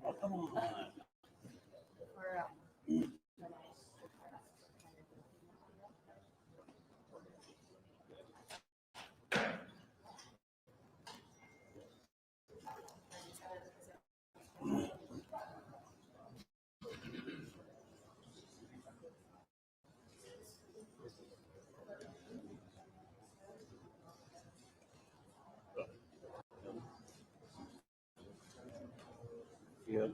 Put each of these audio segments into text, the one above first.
Oh, come on. Yeah.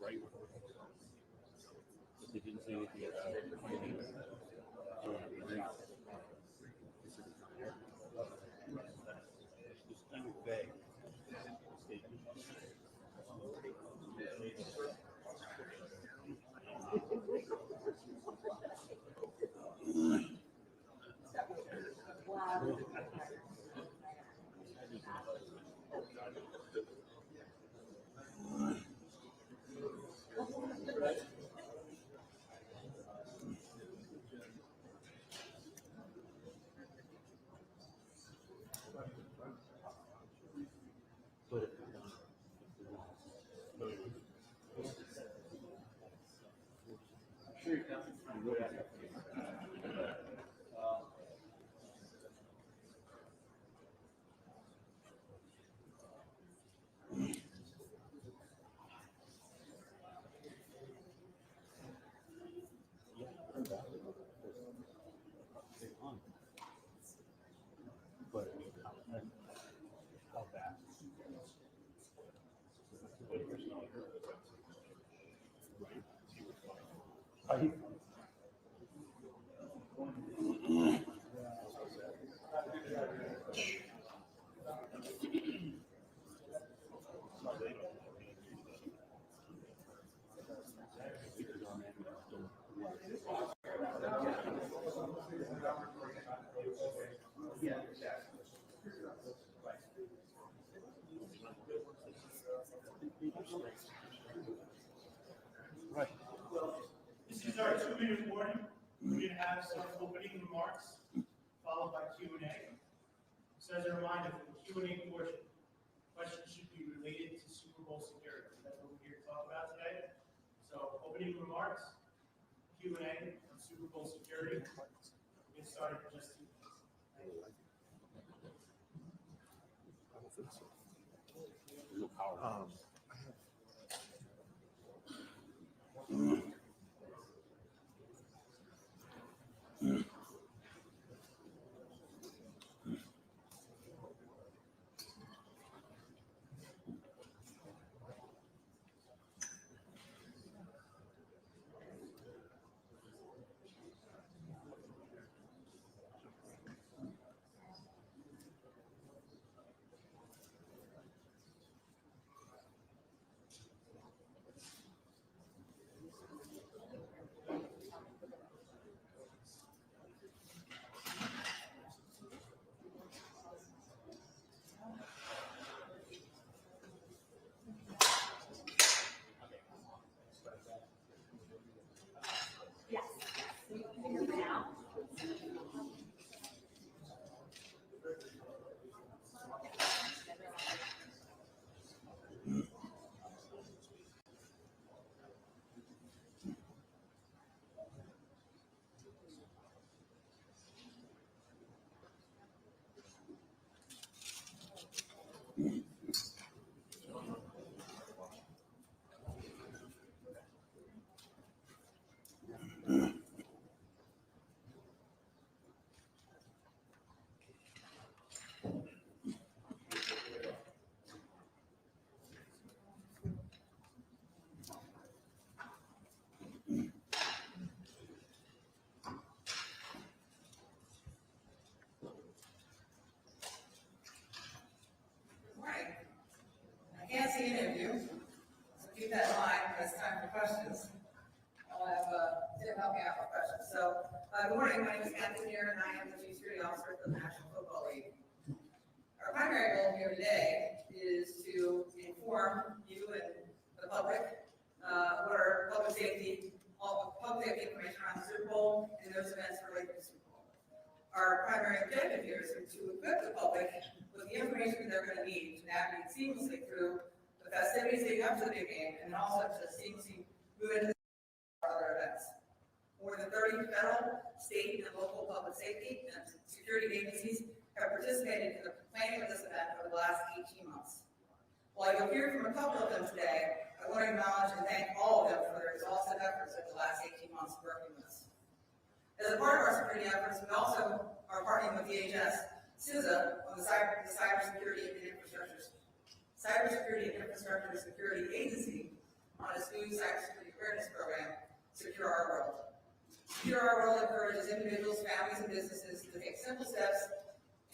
Right. They didn't say anything about it. It's kind of vague. But how fast? Right. Right. This is our 2-minute warning. We're going to have some opening remarks, followed by Q&A. So as a reminder, for the Q&A portion, questions should be related to Super Bowl security. That's what we're here to talk about today. So opening remarks, Q&A on Super Bowl security. We'll get started in just 2 minutes. I don't think so. There's no power. Yes. So you can hear me now. Right. I can't see any of you, so keep that in mind when it's time for questions. I'll have Tim help me out with questions. So, good morning, my name is Kathy here, and I am the Chief Security Officer for the National Football League. Our primary goal here today is to inform you and the public what our public safety information around the Super Bowl and those events related to the Super Bowl. Our primary objective here is to equip the public with the information they're going to need to navigate seamlessly through the festivities leading up to the big game, and then also to seamlessly move into other events. More than 30 federal, state, and local public safety and security agencies have participated in the planning of this event over the last 18 months. While you'll hear from a couple of them today, I want to acknowledge and thank all of them for their exhaustive efforts over the last 18 months working with us. As a part of our security efforts, we also are partnering with DHS, CISA, on the Cybersecurity and Infrastructure Security Agency on its new cybersecurity awareness program, Secure Our World. Secure Our World encourages individuals, families, and businesses to take simple steps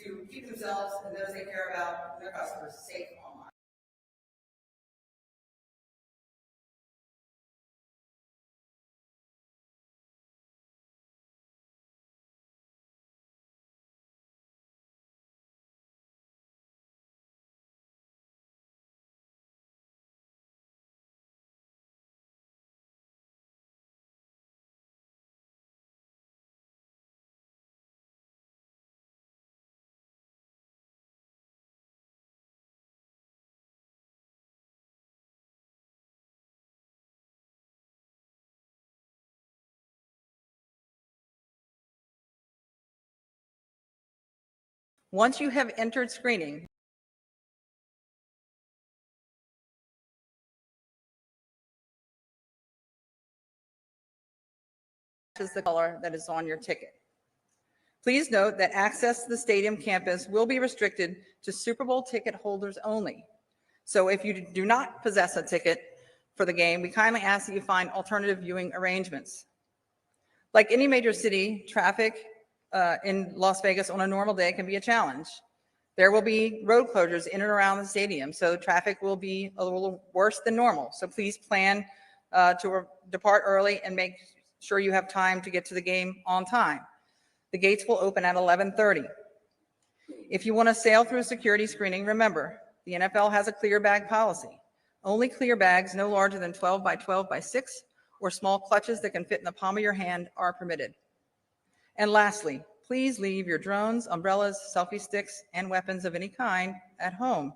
to keep themselves and those they care about and their customers safe online. Once you have entered screening, is the color that is on your ticket. Please note that access to the stadium campus will be restricted to Super Bowl ticket holders only. So if you do not possess a ticket for the game, we kindly ask that you find alternative viewing arrangements. Like any major city, traffic in Las Vegas on a normal day can be a challenge. There will be road closures in and around the stadium, so traffic will be a little worse than normal. So please plan to depart early and make sure you have time to get to the game on time. The gates will open at 11:30. If you want to sail through security screening, remember, the NFL has a clear bag policy. Only clear bags no larger than 12 by 12 by 6 or small clutches that can fit in the palm of your hand are permitted. And lastly, please leave your drones, umbrellas, selfie sticks, and weapons of any kind at home.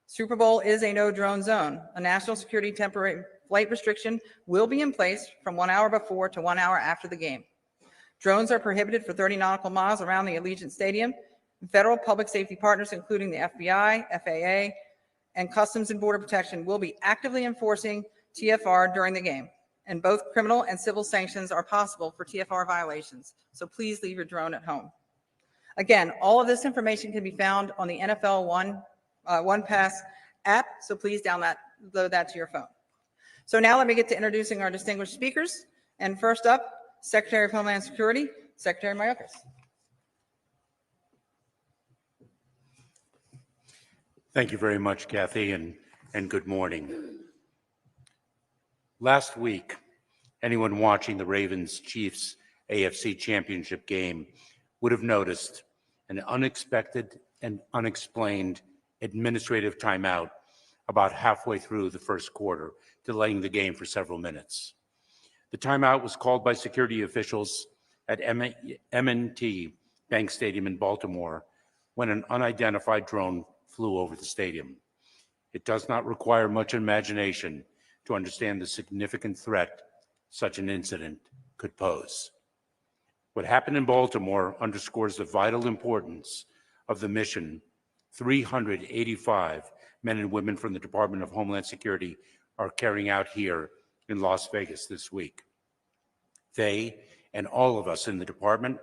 Super Bowl is a no drone zone. A national security temporary flight restriction will be in place from 1 hour before to 1 hour after the game. Drones are prohibited for 30 nautical miles around the Allegiant Stadium. Federal public safety partners, including the FBI, FAA, and Customs and Border Protection, will be actively enforcing TFR during the game. And both criminal and civil sanctions are possible for TFR violations. So please leave your drone at home. Again, all of this information can be found on the NFL One Pass app. So please download that to your phone. So now let me get to introducing our distinguished speakers. And first up, Secretary of Homeland Security, Secretary Mayorkas. Thank you very much, Kathy, and good morning. Last week, anyone watching the Ravens-Chiefs AFC Championship game would have noticed an unexpected and unexplained administrative timeout about halfway through the first quarter, delaying the game for several minutes. The timeout was called by security officials at M&T Bank Stadium in Baltimore when an unidentified drone flew over the stadium. It does not require much imagination to understand the significant threat such an incident could pose. What happened in Baltimore underscores the vital importance of the mission 385 men and women from the Department of Homeland Security are carrying out here in Las Vegas this week. They and all of us in the department,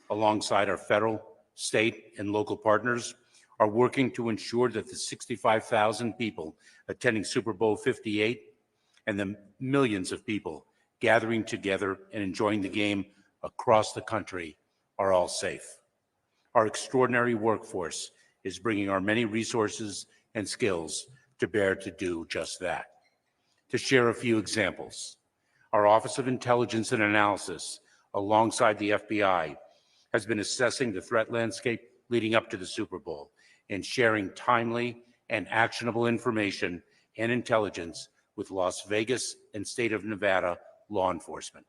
alongside our federal, state, and local partners, are working to ensure that the 65,000 people attending Super Bowl 58 and the millions of people gathering together and enjoying the game across the country are all safe. Our extraordinary workforce is bringing our many resources and skills to bear to do just that. To share a few examples, our Office of Intelligence and Analysis, alongside the FBI, has been assessing the threat landscape leading up to the Super Bowl and sharing timely and actionable information and intelligence with Las Vegas and State of Nevada law enforcement.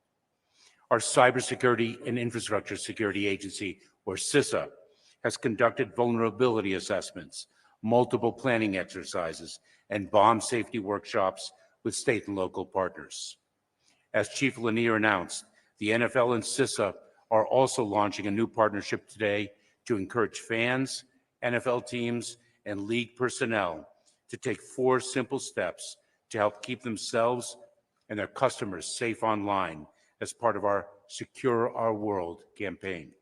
Our Cybersecurity and Infrastructure Security Agency, or CISA, has conducted vulnerability assessments, multiple planning exercises, and bomb safety workshops with state and local partners. As Chief Lanier announced, the NFL and CISA are also launching a new partnership today to encourage fans, NFL teams, and league personnel to take 4 simple steps to help keep themselves and their customers safe online as part of our Secure Our World campaign.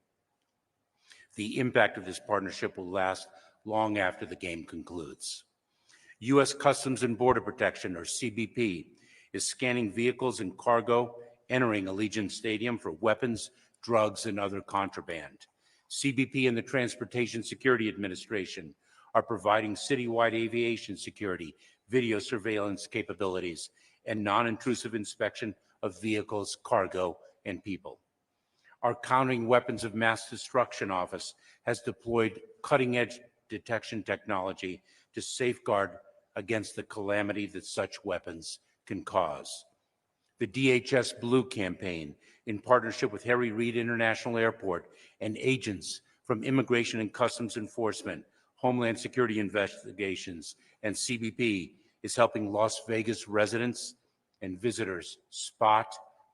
The impact of this partnership will last long after the game concludes. U.S. Customs and Border Protection, or CBP, is scanning vehicles and cargo entering Allegiant Stadium for weapons, drugs, and other contraband. CBP and the Transportation Security Administration are providing citywide aviation security, video surveillance capabilities, and non-intrusive inspection of vehicles, cargo, and people. Our Countering Weapons of Mass Destruction Office has deployed cutting-edge detection technology to safeguard against the calamity that such weapons can cause. The DHS Blue campaign, in partnership with Harry Reid International Airport and agents from Immigration and Customs Enforcement, Homeland Security Investigations, and CBP, is helping Las Vegas residents and visitors spot,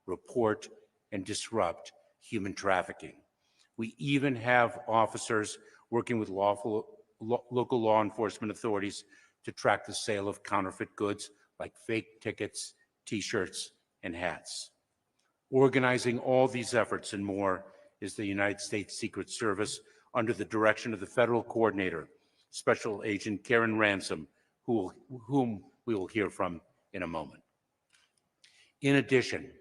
report, and disrupt human trafficking. We even have officers working with local law enforcement authorities to track the sale of counterfeit goods like fake tickets, T-shirts, and hats. Organizing all these efforts and more is the United States Secret Service under the direction of the federal coordinator, Special Agent Karen Ransom, whom we will hear from in a moment. In addition,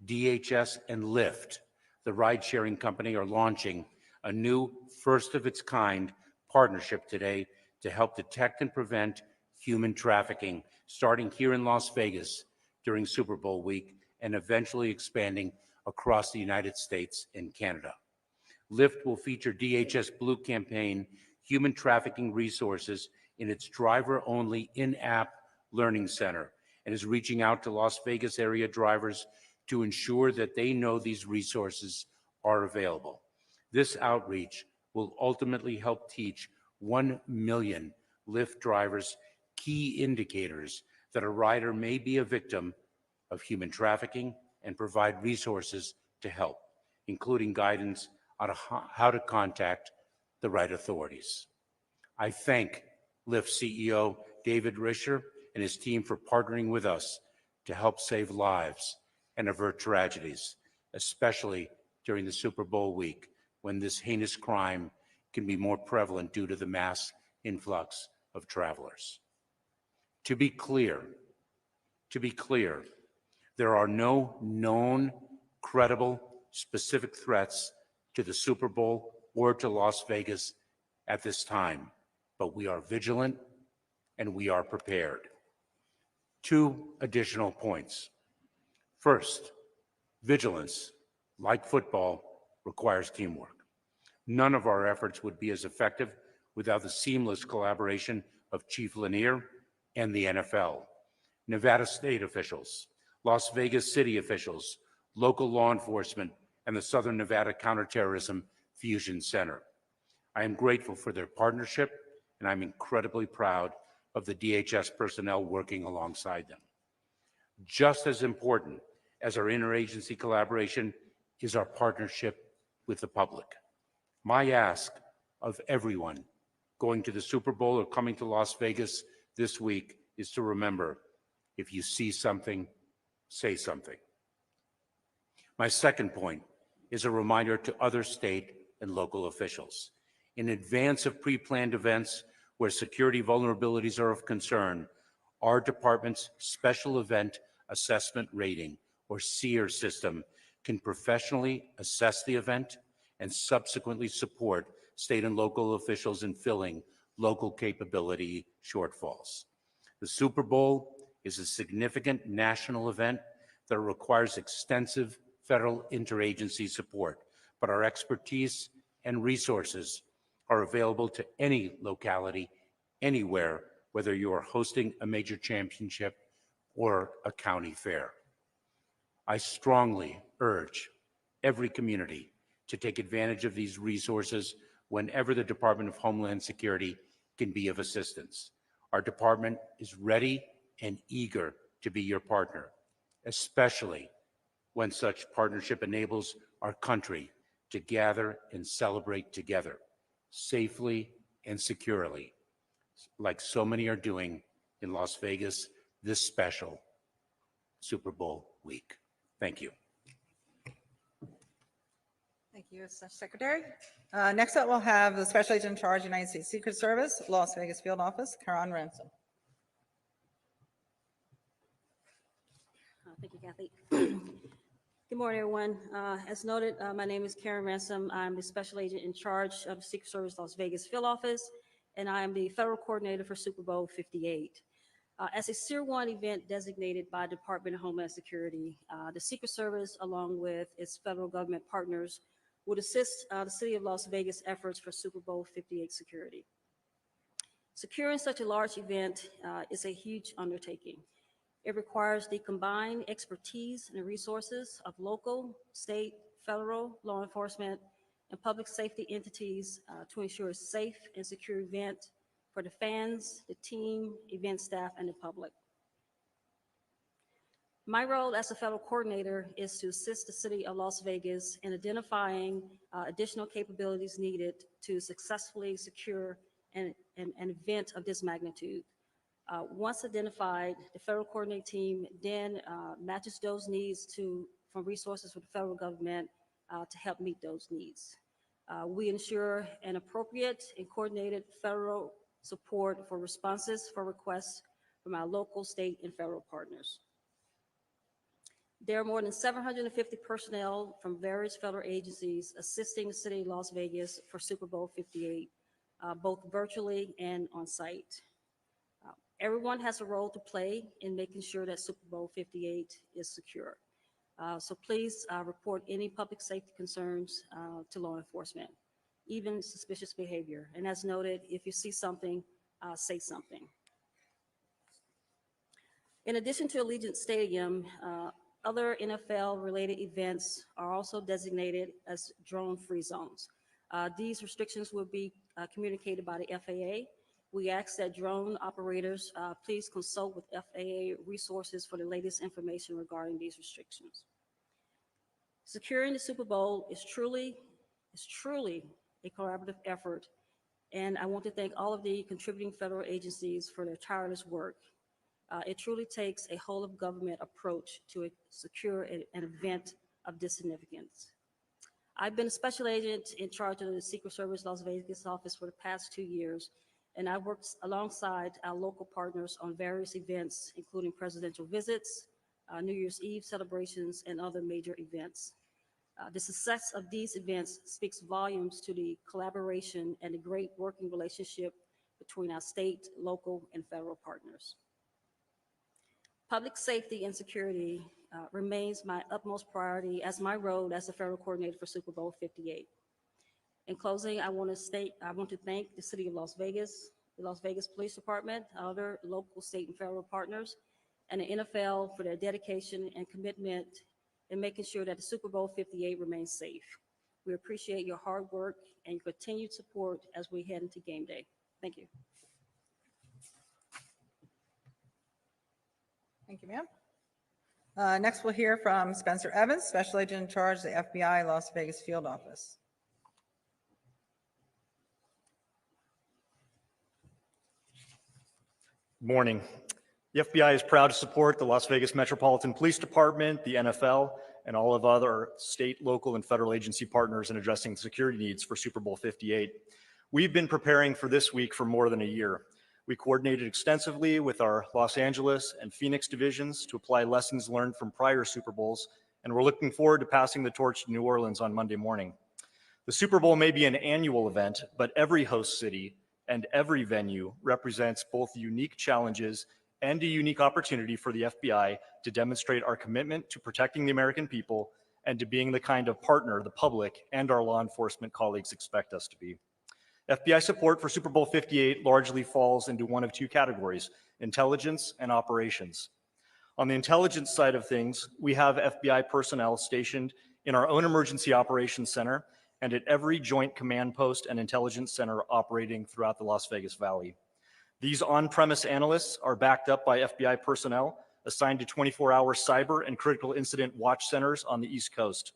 DHS and Lyft, the ride-sharing company, are launching a new first-of-its-kind partnership today to help detect and prevent human trafficking, starting here in Las Vegas during Super Bowl week and eventually expanding across the United States and Canada. Lyft will feature DHS Blue Campaign human trafficking resources in its driver-only in-app learning center and is reaching out to Las Vegas area drivers to ensure that they know these resources are available. This outreach will ultimately help teach 1 million Lyft drivers key indicators that a rider may be a victim of human trafficking and provide resources to help, including guidance on how to contact the right authorities. I thank Lyft CEO David Risher and his team for partnering with us to help save lives and avert tragedies, especially during the Super Bowl week when this heinous crime can be more prevalent due to the mass influx of travelers. To be clear, there are no known, credible, specific threats to the Super Bowl or to Las Vegas at this time, but we are vigilant and we are prepared. 2 additional points. First, vigilance, like football, requires teamwork. None of our efforts would be as effective without the seamless collaboration of Chief Lanier and the NFL, Nevada state officials, Las Vegas city officials, local law enforcement, and the Southern Nevada Counterterrorism Fusion Center. I am grateful for their partnership, and I'm incredibly proud of the DHS personnel working alongside them. Just as important as our interagency collaboration is our partnership with the public. My ask of everyone going to the Super Bowl or coming to Las Vegas this week is to remember, if you see something, say something. My second point is a reminder to other state and local officials. In advance of pre-planned events where security vulnerabilities are of concern, our department's Special Event Assessment Rating, or SEER system, can professionally assess the event and subsequently support state and local officials in filling local capability shortfalls. The Super Bowl is a significant national event that requires extensive federal interagency support, but our expertise and resources are available to any locality, anywhere, whether you are hosting a major championship or a county fair. I strongly urge every community to take advantage of these resources whenever the Department of Homeland Security can be of assistance. Our department is ready and eager to be your partner, especially when such partnership enables our country to gather and celebrate together, safely and securely, like so many are doing in Las Vegas this special Super Bowl week. Thank you. Thank you, Secretary. Next up, we'll have the Special Agent in Charge, United States Secret Service, Las Vegas Field Office, Karen Ransom. Thank you, Kathy. Good morning, everyone. As noted, my name is Karen Ransom. I'm the Special Agent in Charge of the Secret Service Las Vegas Field Office, and I am the Federal Coordinator for Super Bowl 58. As a Tier 1 event designated by Department of Homeland Security, the Secret Service, along with its federal government partners, would assist the City of Las Vegas efforts for Super Bowl 58 security. Securing such a large event is a huge undertaking. It requires the combined expertise and resources of local, state, federal law enforcement, and public safety entities to ensure a safe and secure event for the fans, the team, event staff, and the public. My role as a federal coordinator is to assist the city of Las Vegas in identifying additional capabilities needed to successfully secure an event of this magnitude. Once identified, the federal coordinating team then matches those needs from resources from the federal government to help meet those needs. We ensure an appropriate and coordinated federal support for responses for requests from our local, state, and federal partners. There are more than 750 personnel from various federal agencies assisting the city of Las Vegas for Super Bowl 58, both virtually and on site. Everyone has a role to play in making sure that Super Bowl 58 is secure. So please report any public safety concerns to law enforcement, even suspicious behavior. And as noted, if you see something, say something. In addition to Allegiant Stadium, other NFL-related events are also designated as drone-free zones. These restrictions will be communicated by the FAA. We ask that drone operators please consult with FAA resources for the latest information regarding these restrictions. Securing the Super Bowl is truly a collaborative effort, and I want to thank all of the contributing federal agencies for their tireless work. It truly takes a whole-of-government approach to secure an event of this significance. I've been a special agent in charge of the Secret Service Las Vegas office for the past 2 years, and I worked alongside our local partners on various events, including presidential visits, New Year's Eve celebrations, and other major events. The success of these events speaks volumes to the collaboration and the great working relationship between our state, local, and federal partners. Public safety and security remains my utmost priority as my role as the federal coordinator for Super Bowl 58. In closing, I want to thank the City of Las Vegas, the Las Vegas Police Department, other local, state, and federal partners, and the NFL for their dedication and commitment in making sure that the Super Bowl 58 remains safe. We appreciate your hard work and your continued support as we head into game day. Thank you. Thank you, ma'am. Next, we'll hear from Spencer Evans, Special Agent in Charge of the FBI Las Vegas Field Office. Morning. The FBI is proud to support the Las Vegas Metropolitan Police Department, the NFL, and all of other state, local, and federal agency partners in addressing security needs for Super Bowl 58. We've been preparing for this week for more than a year. We coordinated extensively with our Los Angeles and Phoenix divisions to apply lessons learned from prior Super Bowls, and we're looking forward to passing the torch to New Orleans on Monday morning. The Super Bowl may be an annual event, but every host city and every venue represents both unique challenges and a unique opportunity for the FBI to demonstrate our commitment to protecting the American people and to being the kind of partner the public and our law enforcement colleagues expect us to be. FBI support for Super Bowl 58 largely falls into one of two categories: intelligence and operations. On the intelligence side of things, we have FBI personnel stationed in our own emergency operations center and at every joint command post and intelligence center operating throughout the Las Vegas Valley. These on-premise analysts are backed up by FBI personnel assigned to 24-hour cyber and critical incident watch centers on the East Coast.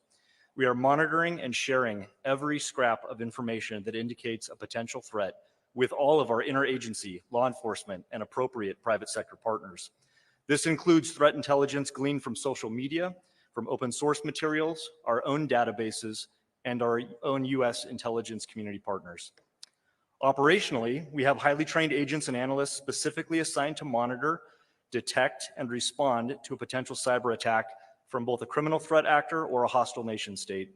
We are monitoring and sharing every scrap of information that indicates a potential threat with all of our interagency, law enforcement, and appropriate private sector partners. This includes threat intelligence gleaned from social media, from open source materials, our own databases, and our own U.S. intelligence community partners. Operationally, we have highly trained agents and analysts specifically assigned to monitor, detect, and respond to a potential cyber attack from both a criminal threat actor or a hostile nation state.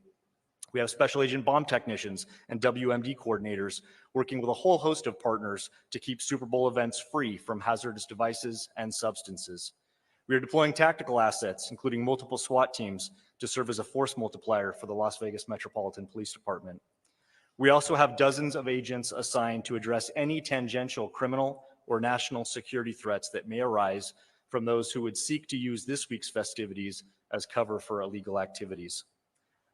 We have special agent bomb technicians and WMD coordinators working with a whole host of partners to keep Super Bowl events free from hazardous devices and substances. We are deploying tactical assets, including multiple SWAT teams, to serve as a force multiplier for the Las Vegas Metropolitan Police Department. We also have dozens of agents assigned to address any tangential criminal or national security threats that may arise from those who would seek to use this week's festivities as cover for illegal activities.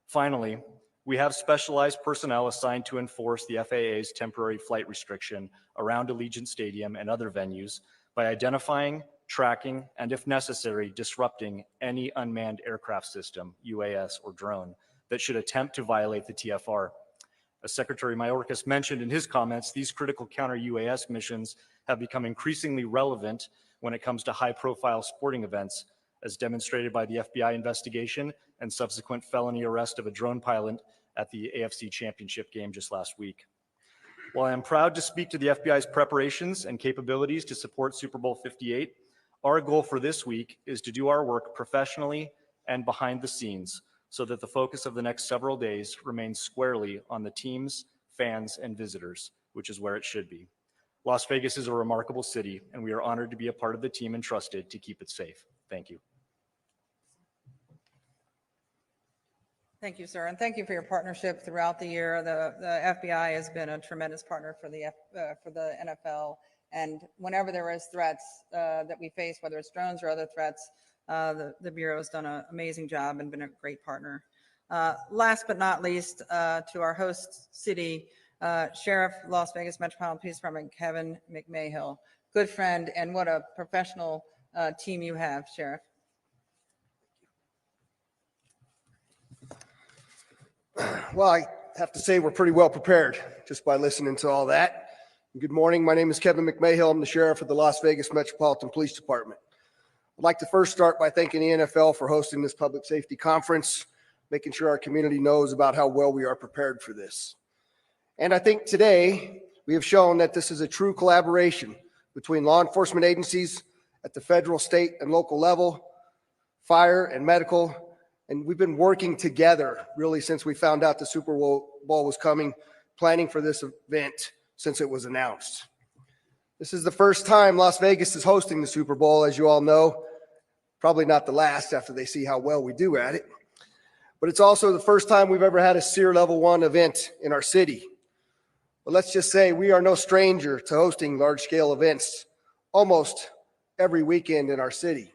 Finally, we have specialized personnel assigned to enforce the FAA's temporary flight restriction around Allegiant Stadium and other venues by identifying, tracking, and if necessary, disrupting any unmanned aircraft system, UAS, or drone that should attempt to violate the TFR. As Secretary Mayorkas mentioned in his comments, these critical counter-UAS missions have become increasingly relevant when it comes to high-profile sporting events, as demonstrated by the FBI investigation and subsequent felony arrest of a drone pilot at the AFC Championship game just last week. While I am proud to speak to the FBI's preparations and capabilities to support Super Bowl 58, our goal for this week is to do our work professionally and behind the scenes so that the focus of the next several days remains squarely on the teams, fans, and visitors, which is where it should be. Las Vegas is a remarkable city, and we are honored to be a part of the team entrusted to keep it safe. Thank you. Thank you, sir, and thank you for your partnership throughout the year. The FBI has been a tremendous partner for the NFL, and whenever there is threats that we face, whether it's drones or other threats, the Bureau has done an amazing job and been a great partner. Last but not least, to our host city, Sheriff, Las Vegas Metropolitan Police Department, Kevin McMahill, good friend, and what a professional team you have, Sheriff. Well, I have to say we're pretty well prepared just by listening to all that. Good morning. My name is Kevin McMahill. I'm the sheriff of the Las Vegas Metropolitan Police Department. I'd like to first start by thanking the NFL for hosting this public safety conference, making sure our community knows about how well we are prepared for this. And I think today we have shown that this is a true collaboration between law enforcement agencies at the federal, state, and local level, fire and medical. And we've been working together really since we found out the Super Bowl was coming, planning for this event since it was announced. This is the first time Las Vegas is hosting the Super Bowl, as you all know. Probably not the last after they see how well we do at it. But it's also the first time we've ever had a SEER Level 1 event in our city. But let's just say we are no stranger to hosting large-scale events almost every weekend in our city.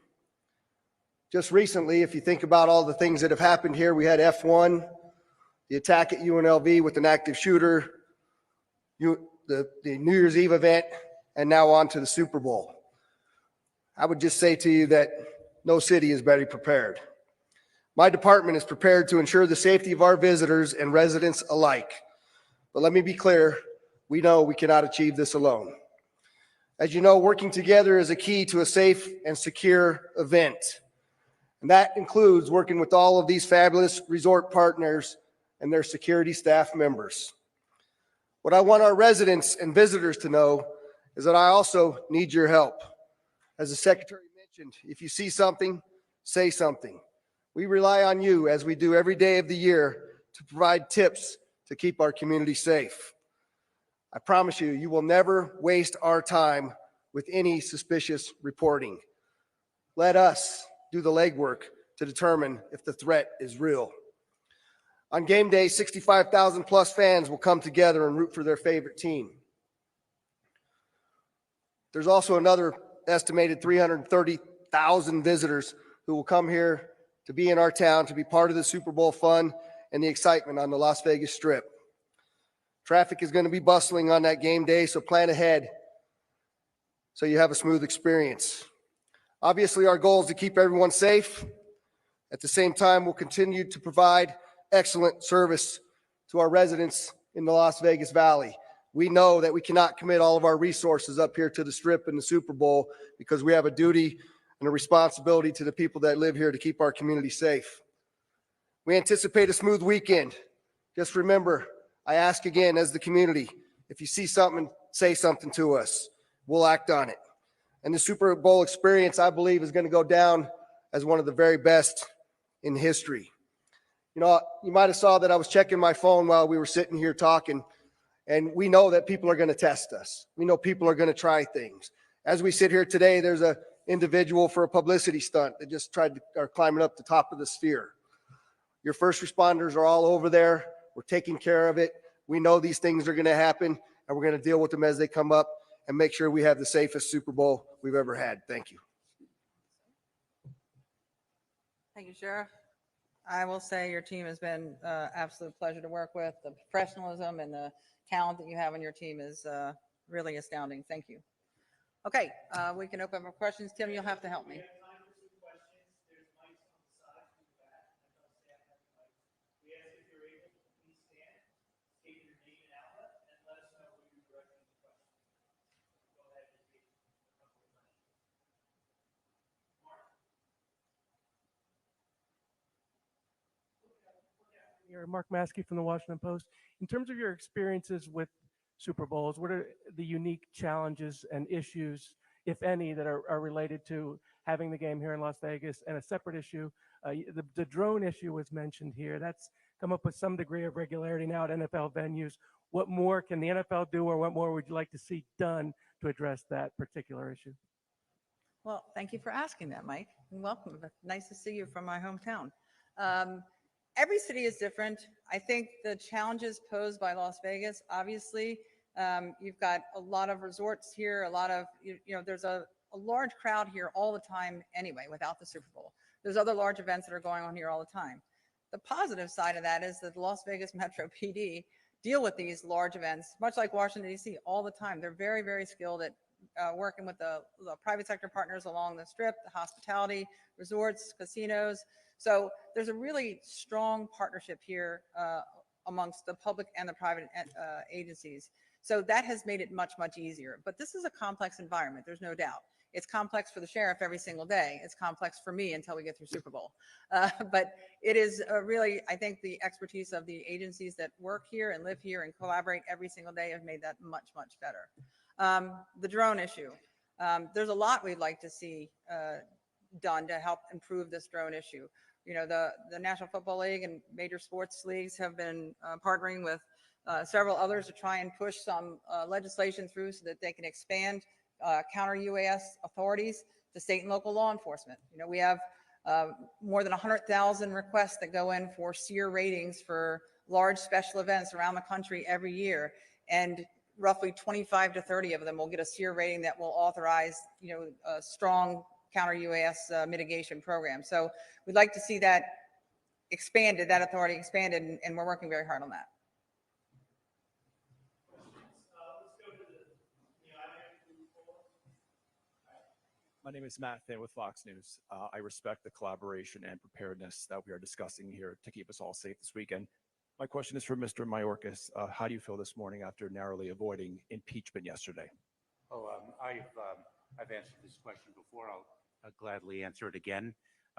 Just recently, if you think about all the things that have happened here, we had F1, the attack at UNLV with an active shooter, the New Year's Eve event, and now on to the Super Bowl. I would just say to you that no city is better prepared. My department is prepared to ensure the safety of our visitors and residents alike. But let me be clear, we know we cannot achieve this alone. As you know, working together is a key to a safe and secure event. And that includes working with all of these fabulous resort partners and their security staff members. What I want our residents and visitors to know is that I also need your help. As the Secretary mentioned, if you see something, say something. We rely on you, as we do every day of the year, to provide tips to keep our community safe. I promise you, you will never waste our time with any suspicious reporting. Let us do the legwork to determine if the threat is real. On game day, 65,000 plus fans will come together and root for their favorite team. There's also another estimated 330,000 visitors who will come here to be in our town, to be part of the Super Bowl fun and the excitement on the Las Vegas Strip. Traffic is going to be bustling on that game day, so plan ahead so you have a smooth experience. Obviously, our goal is to keep everyone safe. At the same time, we'll continue to provide excellent service to our residents in the Las Vegas Valley. We know that we cannot commit all of our resources up here to the Strip and the Super Bowl because we have a duty and a responsibility to the people that live here to keep our community safe. We anticipate a smooth weekend. Just remember, I ask again as the community, if you see something, say something to us. We'll act on it. And the Super Bowl experience, I believe, is going to go down as one of the very best in history. You know, you might have saw that I was checking my phone while we were sitting here talking, and we know that people are going to test us. We know people are going to try things. As we sit here today, there's an individual for a publicity stunt that just tried to, or climbing up the top of the sphere. Your first responders are all over there. We're taking care of it. We know these things are going to happen, and we're going to deal with them as they come up and make sure we have the safest Super Bowl we've ever had. Thank you. Thank you, Sheriff. I will say your team has been absolute pleasure to work with. The professionalism and the talent that you have on your team is really astounding. Thank you. Okay, we can open up for questions. Tim, you'll have to help me. We have time for some questions. There's mics on the side to the back. I know staff has mics. We ask if you're able to please stand, state your name and outlet, and let us know who you're directing the question. Go ahead and take a couple of questions. Mark? Here, Mark Maskey from the Washington Post. In terms of your experiences with Super Bowls, what are the unique challenges and issues, if any, that are related to having the game here in Las Vegas? And a separate issue, the drone issue was mentioned here. That's come up with some degree of regularity now at NFL venues. What more can the NFL do, or what more would you like to see done to address that particular issue? Well, thank you for asking that, Mike, and welcome. Nice to see you from my hometown. Every city is different. I think the challenges posed by Las Vegas, obviously, you've got a lot of resorts here, a lot of, there's a large crowd here all the time anyway, without the Super Bowl. There's other large events that are going on here all the time. The positive side of that is that the Las Vegas Metro PD deal with these large events, much like Washington, D.C., all the time. They're very, very skilled at working with the private sector partners along the strip, the hospitality, resorts, casinos. So there's a really strong partnership here amongst the public and the private agencies. So that has made it much, much easier. But this is a complex environment, there's no doubt. It's complex for the sheriff every single day. It's complex for me until we get through Super Bowl. But it is really, I think the expertise of the agencies that work here and live here and collaborate every single day have made that much, much better. The drone issue. There's a lot we'd like to see done to help improve this drone issue. The National Football League and major sports leagues have been partnering with several others to try and push some legislation through so that they can expand counter UAS authorities to state and local law enforcement. We have more than 100,000 requests that go in for SEER ratings for large special events around the country every year. And roughly 25 to 30 of them will get a SEER rating that will authorize, a strong counter UAS mitigation program. So we'd like to see that expanded, that authority expanded, and we're working very hard on that. Let's go to the IIN18L. My name is Matt Finn with Fox News. I respect the collaboration and preparedness that we are discussing here to keep us all safe this weekend. My question is for Mr. Mayorkas. How do you feel this morning after narrowly avoiding impeachment yesterday? I've answered this question before. I'll gladly answer it again.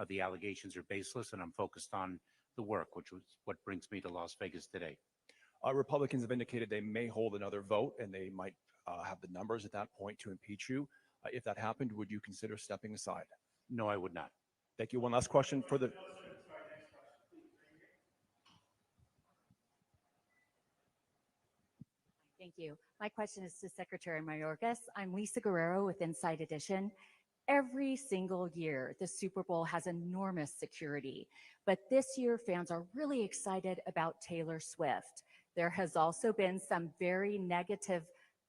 The allegations are baseless, and I'm focused on the work, which was what brings me to Las Vegas today. Republicans have indicated they may hold another vote, and they might have the numbers at that point to impeach you. If that happened, would you consider stepping aside? No, I would not. Thank you. One last question for the... Thank you. My question is to Secretary Mayorkas. I'm Lisa Guerrero with Inside Edition. Every single year, the Super Bowl has enormous security, but this year fans are really excited about Taylor Swift. There has also been some very negative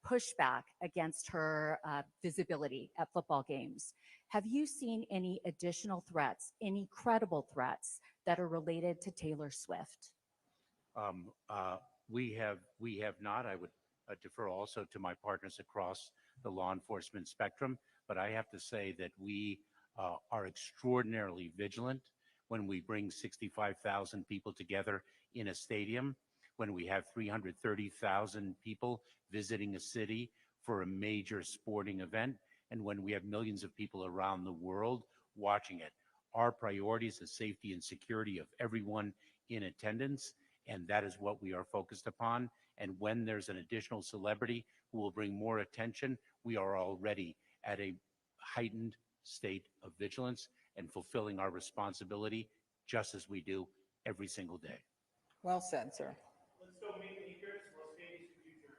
pushback against her visibility at football games. Have you seen any additional threats, any credible threats that are related to Taylor Swift? We have not. I would defer also to my partners across the law enforcement spectrum, but I have to say that we are extraordinarily vigilant when we bring 65,000 people together in a stadium, when we have 330,000 people visiting a city for a major sporting event, and when we have millions of people around the world watching it. Our priority is the safety and security of everyone in attendance, and that is what we are focused upon. And when there's an additional celebrity who will bring more attention, we are already at a heightened state of vigilance and fulfilling our responsibility just as we do every single day. Well said, sir. Let's go Makers, Las Vegas Future.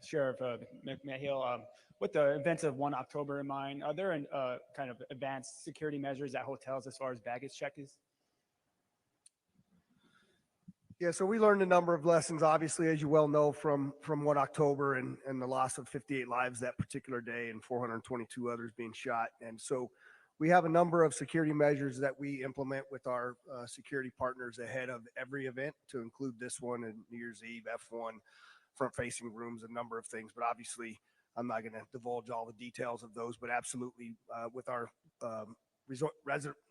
Sheriff McMahill, with the events of 1 October in mind, are there kind of advanced security measures at hotels as far as baggage check is? Yeah, so we learned a number of lessons, obviously, as you well know, from 1 October and the loss of 58 lives that particular day and 422 others being shot. And so we have a number of security measures that we implement with our security partners ahead of every event, to include this one and New Year's Eve, F1, front-facing rooms, a number of things, but obviously I'm not going to divulge all the details of those, but absolutely with our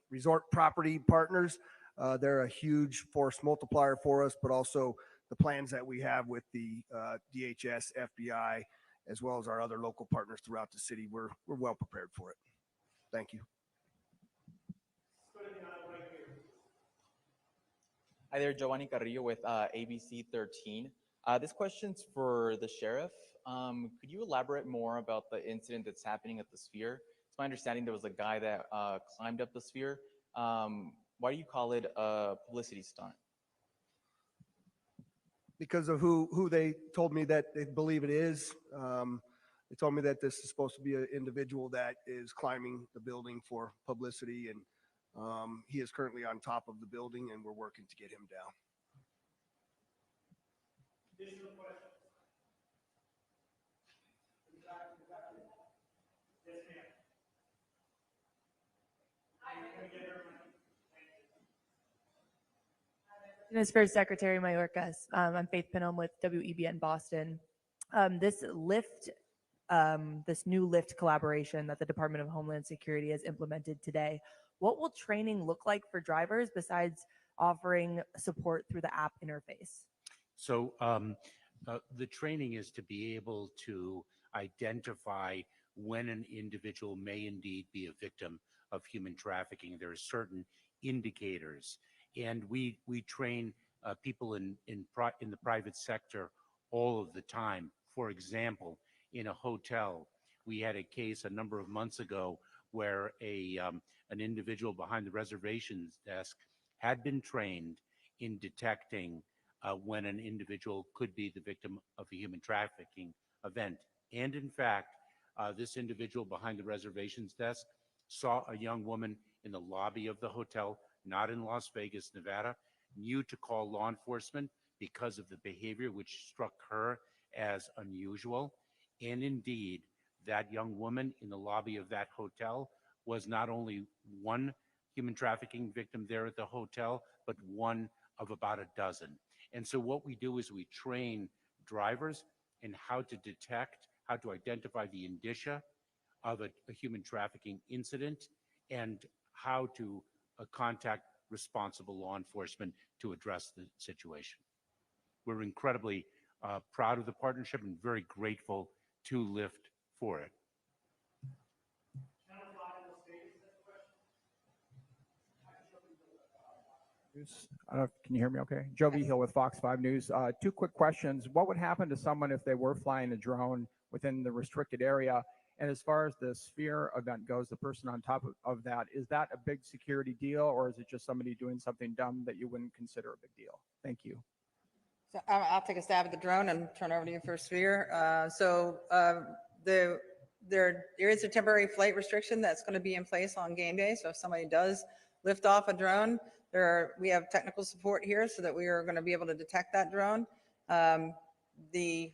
resort property partners, they're a huge force multiplier for us, but also the plans that we have with the DHS, FBI, as well as our other local partners throughout the city, we're well prepared for it. Thank you. Hi there, Giovanni Carrillo with ABC 13. This question's for the sheriff. Could you elaborate more about the incident that's happening at the Sphere? It's my understanding there was a guy that climbed up the Sphere. Why do you call it a publicity stunt? Because of who they told me that they believe it is. They told me that this is supposed to be an individual that is climbing the building for publicity, and he is currently on top of the building, and we're working to get him down. Additional questions? Yes, ma'am. Ms. First Secretary Mayorkas. I'm Faith Pinam with WEBN Boston. This new Lyft collaboration that the Department of Homeland Security has implemented today, what will training look like for drivers besides offering support through the app interface? So the training is to be able to identify when an individual may indeed be a victim of human trafficking. There are certain indicators, and we train people in the private sector all of the time. For example, in a hotel, we had a case a number of months ago where an individual behind the reservations desk had been trained in detecting when an individual could be the victim of a human trafficking event. And in fact, this individual behind the reservations desk saw a young woman in the lobby of the hotel, not in Las Vegas, Nevada, knew to call law enforcement because of the behavior which struck her as unusual. And indeed, that young woman in the lobby of that hotel was not only one human trafficking victim there at the hotel, but one of about a dozen. And so what we do is we train drivers in how to detect, how to identify the indicia of a human trafficking incident, and how to contact responsible law enforcement to address the situation. We're incredibly proud of the partnership and very grateful to Lyft for it. I don't know, can you hear me okay? Joe V. Hill with Fox 5 News. Two quick questions. What would happen to someone if they were flying a drone within the restricted area? And as far as the Sphere event goes, the person on top of that, is that a big security deal, or is it just somebody doing something dumb that you wouldn't consider a big deal? Thank you. So I'll take a stab at the drone and turn over to you for Sphere. There is a temporary flight restriction that's going to be in place on game day. So if somebody does lift off a drone, we have technical support here so that we are going to be able to detect that drone. The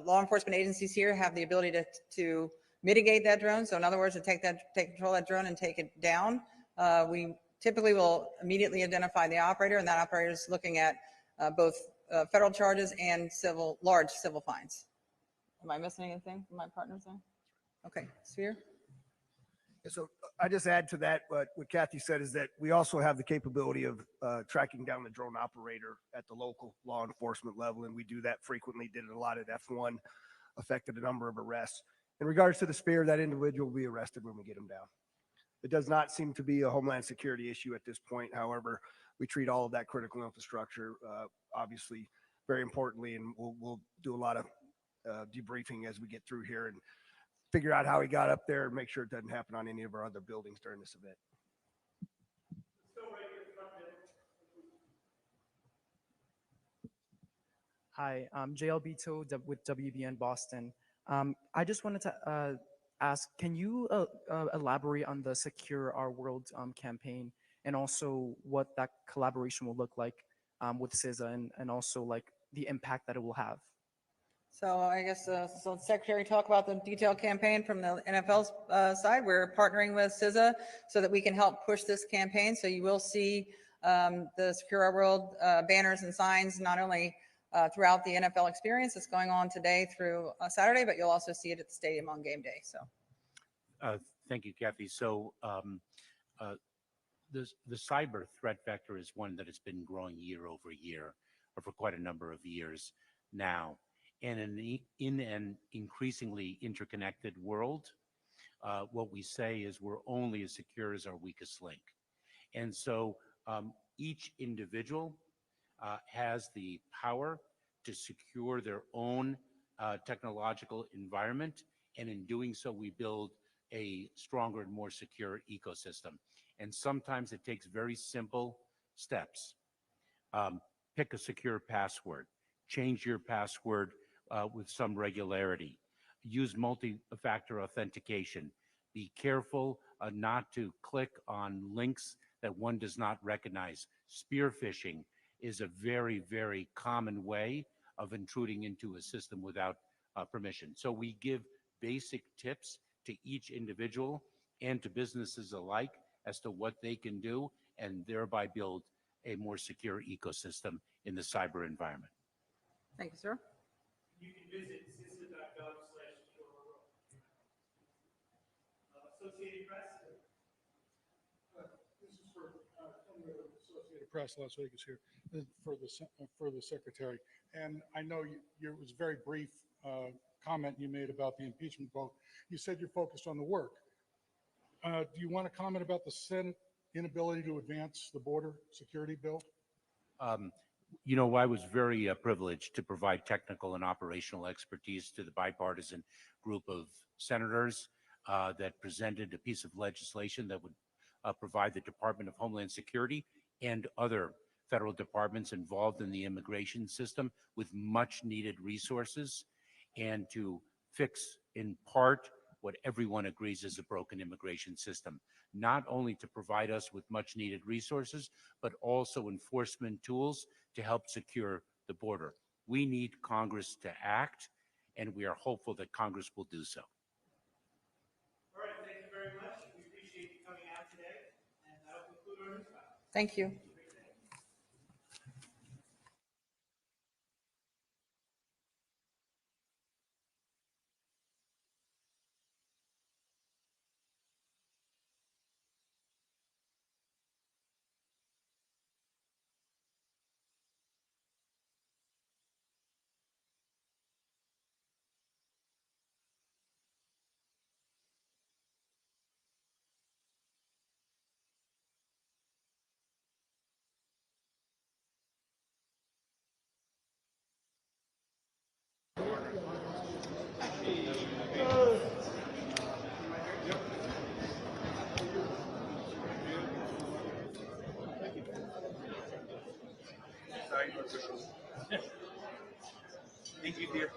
law enforcement agencies here have the ability to mitigate that drone. So in other words, to take control of that drone and take it down. We typically will immediately identify the operator, and that operator is looking at both federal charges and large civil fines. Am I missing anything from my partners there? Okay, Sphere. So I just add to that, what Kathy said is that we also have the capability of tracking down the drone operator at the local law enforcement level, and we do that frequently, did it a lot at F1, affected a number of arrests. In regards to the Sphere, that individual will be arrested when we get him down. It does not seem to be a Homeland Security issue at this point. However, we treat all of that critical infrastructure, obviously, very importantly, and we'll do a lot of debriefing as we get through here and figure out how he got up there and make sure it doesn't happen on any of our other buildings during this event. Hi, I'm JL Bito with WBN Boston. I just wanted to ask, can you elaborate on the Secure Our World campaign, and also what that collaboration will look like with CISA, and also like the impact that it will have? So I guess, so the Secretary talk about the detailed campaign from the NFL's side. We're partnering with CISA so that we can help push this campaign. So you will see the Secure Our World banners and signs, not only throughout the NFL experience. It's going on today through Saturday, but you'll also see it at the stadium on game day. So Thank you, Kathy. So the cyber threat vector is one that has been growing year over year, or for quite a number of years now. And in an increasingly interconnected world, what we say is we're only as secure as our weakest link. And so each individual has the power to secure their own technological environment. And in doing so, we build a stronger and more secure ecosystem. And sometimes it takes very simple steps. Pick a secure password, change your password with some regularity, use multi-factor authentication, be careful not to click on links that one does not recognize. Spear phishing is a very, very common way of intruding into a system without permission. So we give basic tips to each individual and to businesses alike as to what they can do and thereby build a more secure ecosystem in the cyber environment. thank you, sir. You can visit cisa.gov/secure. Associated Press. This is for Associated Press, Las Vegas here, for the secretary. And I know it was a very brief comment you made about the impeachment vote. You said you're focused on the work. Do you want to comment about the Senate inability to advance the border security bill? You know, I was very privileged to provide technical and operational expertise to the bipartisan group of senators that presented a piece of legislation that would provide the Department of Homeland Security and other federal departments involved in the immigration system with much needed resources and to fix in part what everyone agrees is a broken immigration system, not only to provide us with much needed resources, but also enforcement tools to help secure the border. We need Congress to act, and we are hopeful that Congress will do so. All right, thank you very much. We appreciate you coming out today, and that'll conclude our news file. Thank you. Thank you, dear.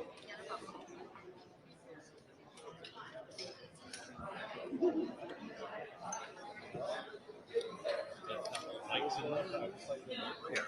Yeah.